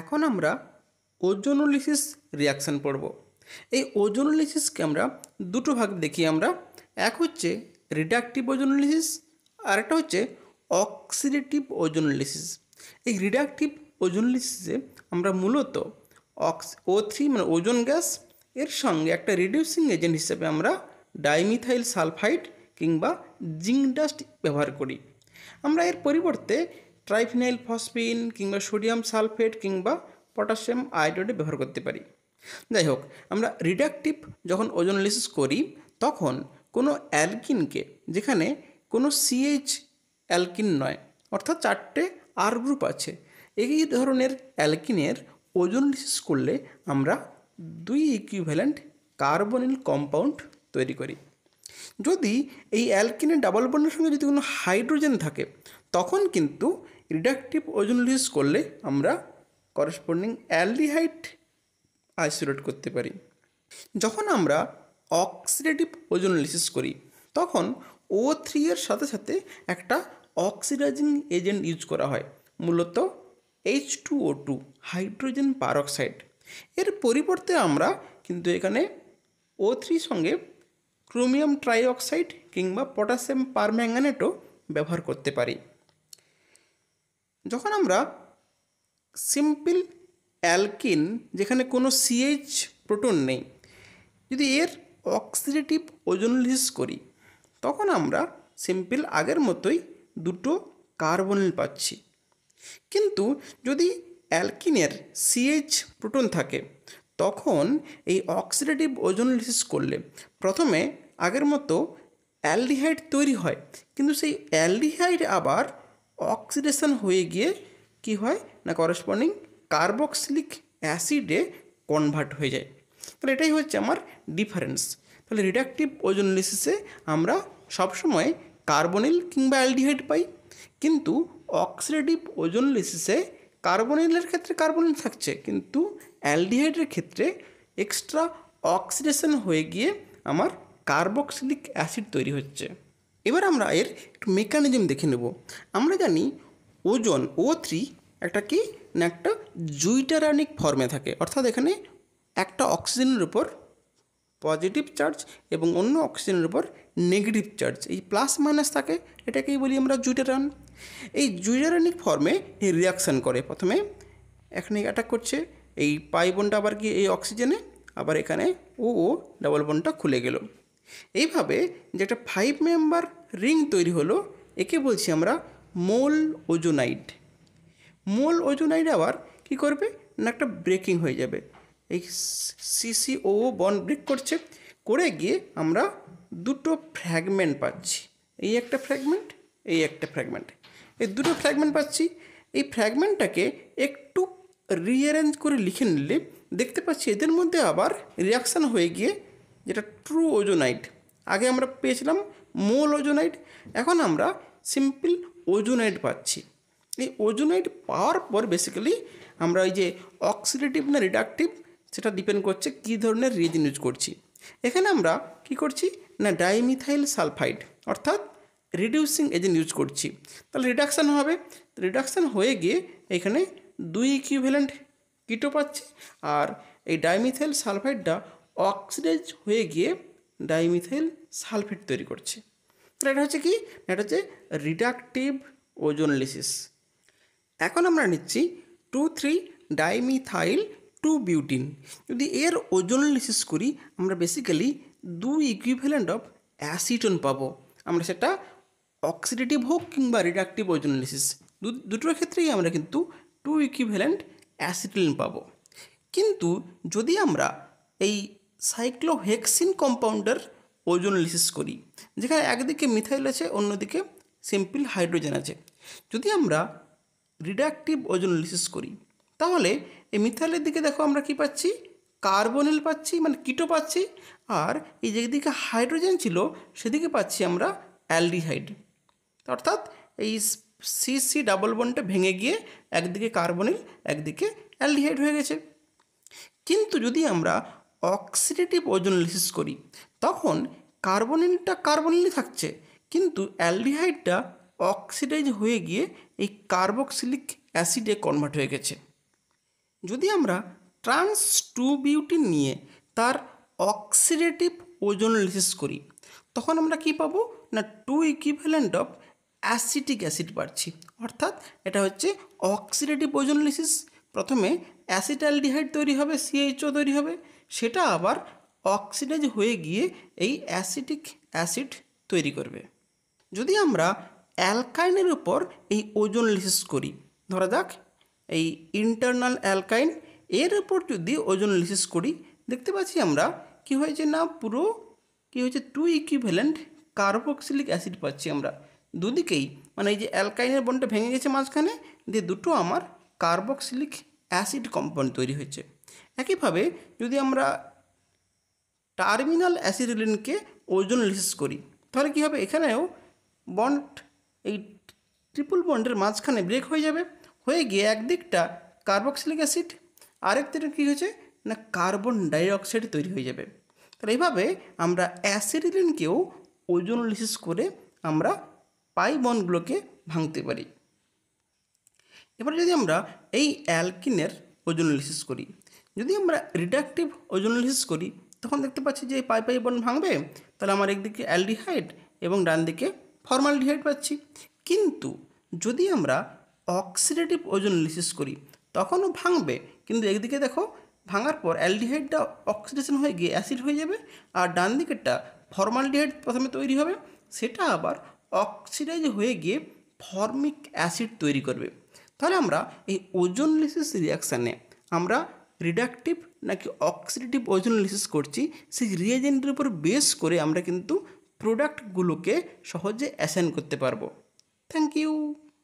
এখন আমরা ওজোনোলিসিস রিয়াকশান পড়ব। এই ওজোনোলিসিসকে আমরা দুটো ভাগ দেখি আমরা। এক হচ্ছে রিডাকটিভ ওজোনোলিসিস আর একটা হচ্ছে অক্সিডেটিভ ওজোনোলিসিস। এই রিডাকটিভ ওজোনোলিসিসে আমরা মূলত O3 মানে ওজোন গ্যাস এর সঙ্গে একটা রিডিউসিং এজেন্ট হিসেবে আমরা ডাইমিথাইল সালফাইড কিংবা জিঙ্ক ডাস্ট ব্যবহার করি। আমরা এর পরিবর্তে ট্রাইফিনাইল ফসফিন কিংবা সোডিয়াম সালফেট কিংবা পটাশিয়াম আয়োডাইড ব্যবহার করতে পারি। যাই হোক, আমরা রিডাকটিভ যখন ওজোনোলিসিস করি তখন কোনো অ্যালকিনকে, যেখানে কোনো সিএইচ অ্যালকিন নয়, অর্থাৎ 4টে আর গ্রুপ আছে, এই ধরনের অ্যালকিনের ওজোনোলিসিস করলে আমরা 2 ইকুইভ্যালেন্ট কার্বনিল কম্পাউন্ড তৈরি করি। যদি এই অ্যালকিনের ডাবল বন্ডের সঙ্গে যদি কোনো হাইড্রোজেন থাকে তখন কিন্তু রিডাকটিভ ওজোনোলিসিস করলে আমরা করসপন্ডিং অ্যালডিহাইড আইসোলেট করতে পারি। যখন আমরা অক্সিডেটিভ ওজোনোলিসিস করি তখন O3 এর সাথে সাথে একটা অক্সিডাইজিং এজেন্ট ইউজ করা হয়, মূলত H2O2 হাইড্রোজেন পারঅক্সাইড। এর পরিবর্তে আমরা কিন্তু এখানে O3 সঙ্গে ক্রোমিয়াম ট্রাইঅক্সাইড কিংবা পটাশিয়াম পারম্যাঙ্গানেটও ব্যবহার করতে পারি। যখন আমরা সিম্পল অ্যালকিন, যেখানে কোনো সিএইচ প্রোটন নেই, যদি এর অক্সিডেটিভ ওজোনোলিসিস করি তখন আমরা সিম্পল আগের মতোই 2টো কার্বনিল পাচ্ছি। কিন্তু যদি অ্যালকিনের সিএইচ প্রোটন থাকে তখন এই অক্সিডেটিভ ওজোনোলিসিস করলে প্রথমে আগের মতো অ্যালডিহাইড তৈরি হয়, কিন্তু সেই অ্যালডিহাইড আবার অক্সিডেশন হয়ে গিয়ে কি হয় না করসপন্ডিং কার্বক্সিলিক অ্যাসিডে কনভার্ট হয়ে যায়। তাহলে এটাই হচ্ছে আমার ডিফারেন্স। তাহলে রিডাকটিভ ওজোনোলিসিসে আমরা সবসময় কার্বনিল কিংবা অ্যালডিহাইড পাই, কিন্তু অক্সিডেটিভ ওজোনোলিসিসে কার্বনিলের ক্ষেত্রে কার্বনিল থাকছে, কিন্তু অ্যালডিহাইডের ক্ষেত্রে এক্সট্রা অক্সিডেশন হয়ে গিয়ে আমার কার্বক্সিলিক অ্যাসিড তৈরি হচ্ছে। এবার আমরা এর একটু মেকানিজম দেখে নেব। আমরা জানি ওজোন O3 একটা কি না একটা জুইটারানিক ফর্মে থাকে, অর্থাৎ এখানে একটা অক্সিজেনের উপর পজিটিভ চার্জ এবং অন্য অক্সিজেনের উপর নেগেটিভ চার্জ, এই প্লাস মাইনাস থাকে, এটাকেই বলি আমরা জুইটারান। এই জুইটারানিক ফর্মে এই রিয়াকশান করে, প্রথমে এখানে অ্যাটাক করছে এই পাই বন্ডটা, আবার কি এই অক্সিজেনে, আবার এখানে ও ডাবল বন্ডটা খুলে গেল। এইভাবে যে একটা 5 মেম্বার রিং তৈরি হলো, একে বলছি আমরা মোল ওজোনাইড। মোল ওজোনাইড আবার কি করবে না একটা ব্রেকিং হয়ে যাবে, এই CCO বন্ড ব্রেক করছে, করে গিয়ে আমরা 2টো ফ্র্যাগমেন্ট পাচ্ছি, এই একটা ফ্র্যাগমেন্ট, এই একটা ফ্র্যাগমেন্ট, এই 2টো ফ্র্যাগমেন্ট পাচ্ছি। এই ফ্র্যাগমেন্টটাকে একটু রিঅ্যারেঞ্জ করে লিখে নিলে দেখতে পাচ্ছি এদের মধ্যে আবার রিয়াকশান হয়ে গিয়ে যেটা ট্রু ওজোনাইড, আগে আমরা পেয়েছিলাম মোল ওজোনাইড, এখন আমরা সিম্পল ওজোনাইড পাচ্ছি। এই ওজোনাইড পাওয়ার পর বেসিক্যালি আমরা এই যে অক্সিডেটিভ না রিডাকটিভ সেটা ডিপেন্ড করছে কী ধরনের রিয়েজেন্ট ইউজ করছি। এখানে আমরা কি করছি না ডাইমিথাইল সালফাইড অর্থাৎ রিডিউসিং এজেন্ট ইউজ করছি, তাহলে রিডাকশান হবে। রিডাকশান হয়ে গিয়ে এখানে 2 ইকুইভ্যালেন্ট কিটো পাচ্ছি, আর এই ডাইমিথাইল সালফাইডটা অক্সিডাইজ হয়ে গিয়ে ডাইমিথাইল সালফেট তৈরি করছে। তাহলে এটা হচ্ছে কি, এটা হচ্ছে রিডাকটিভ ওজোনোলিসিস। এখন আমরা নিচ্ছি 2,3 ডাইমিথাইল 2 বিউটিন। যদি এর ওজোনোলিসিস করি আমরা বেসিক্যালি 2 ইকুইভ্যালেন্ট অফ অ্যাসিটোন পাবো। আমরা সেটা অক্সিডেটিভ হোক কিংবা রিডাকটিভ ওজোনোলিসিস, দুটোর ক্ষেত্রেই আমরা কিন্তু 2 ইকুইভ্যালেন্ট অ্যাসিটিলিন পাবো। কিন্তু যদি আমরা এই সাইক্লোহেক্সিন কম্পাউন্ডের ওজোনোলিসিস করি, যেখানে একদিকে মিথাইল আছে অন্যদিকে সিম্পল হাইড্রোজেন আছে, যদি আমরা রিডাকটিভ ওজোনোলিসিস করি তাহলে এই মিথাইলের দিকে দেখো আমরা কি পাচ্ছি, কার্বনিল পাচ্ছি, মানে কিটো পাচ্ছি, আর এই যেদিকে হাইড্রোজেন ছিল সেদিকে পাচ্ছি আমরা অ্যালডিহাইড, অর্থাৎ এই CC ডাবল বন্ডটা ভেঙে গিয়ে একদিকে কার্বনিল একদিকে অ্যালডিহাইড হয়ে গেছে। কিন্তু যদি আমরা অক্সিডেটিভ ওজোনোলিসিস করি তখন কার্বনিলটা কার্বনিলই থাকছে, কিন্তু অ্যালডিহাইডটা অক্সিডাইজ হয়ে গিয়ে এই কার্বক্সিলিক অ্যাসিডে কনভার্ট হয়ে গেছে। যদি আমরা ট্রান্স টু বিউটিন নিয়ে তার অক্সিডেটিভ ওজোনোলিসিস করি তখন আমরা কি পাবো না two equivalent of acetic acid পাচ্ছি। অর্থাৎ এটা হচ্ছে অক্সিডেটিভ ওজোনোলিসিস। প্রথমে অ্যাসিটালডিহাইড তৈরি হবে, সিএইচও তৈরি হবে, সেটা আবার অক্সিডাইজ হয়ে গিয়ে এই অ্যাসিটিক অ্যাসিড তৈরি করবে। যদি আমরা অ্যালকাইনের উপর এই ওজোনোলিসিস করি, ধরা যাক এই ইন্টারনাল অ্যালকাইন, এর উপর যদি ওজোনোলিসিস করি দেখতে পাচ্ছি আমরা কি হয়েছে না পুরো কি হয়েছে টু ইকুইভ্যালেন্ট কার্বক্সিলিক অ্যাসিড পাচ্ছি আমরা দুদিকেই। মানে এই যে অ্যালকাইনের বন্ডটা ভেঙে গেছে মাঝখানে, দিয়ে দুটো আমার কার্বক্সিলিক অ্যাসিড কম্পাউন্ড তৈরি হয়েছে। একইভাবে যদি আমরা টার্মিনাল অ্যাসিডিলিনকে ওজোনোলিসিস করি তাহলে কী হবে, এখানেও বন্ড এই ট্রিপল বন্ডের মাঝখানে ব্রেক হয়ে যাবে, হয়ে গিয়ে একদিকটা কার্বক্সিলিক অ্যাসিড, আরেক দিকে কী হয়েছে না কার্বন ডাইঅক্সাইড তৈরি হয়ে যাবে। তাহলে এইভাবে আমরা অ্যাসিডিলিনকেও ওজোনোলিসিস করে আমরা পাই বন্ডগুলোকে ভাঙতে পারি। এবার যদি আমরা এই অ্যালকিনের ওজোনোলিসিস করি, যদি আমরা রিডাকটিভ ওজোনোলিসিস করি তখন দেখতে পাচ্ছি যে পাই পাই বন্ড ভাঙবে, তাহলে আমার একদিকে অ্যালডিহাইড এবং ডান দিকে ফর্মালডিহাইড পাচ্ছি। কিন্তু যদি আমরা অক্সিডেটিভ ওজোনোলিসিস করি তখনও ভাঙবে, কিন্তু একদিকে দেখো ভাঙার পর অ্যালডিহাইডটা অক্সিডেশন হয়ে গিয়ে অ্যাসিড হয়ে যাবে, আর ডান দিকেরটা ফর্মালডিহাইড প্রথমে তৈরি হবে, সেটা আবার অক্সিডাইজ হয়ে গিয়ে ফর্মিক অ্যাসিড তৈরি করবে। তাহলে আমরা এই ওজোনোলিসিস রিয়াকশানে আমরা রিডাকটিভ নাকি অক্সিডেটিভ ওজোনোলিসিস করছি সেই রিয়েজেন্টের উপর বেস করে আমরা কিন্তু প্রোডাক্টগুলোকে সহজে অ্যাসাইন করতে পারবো। Thank you.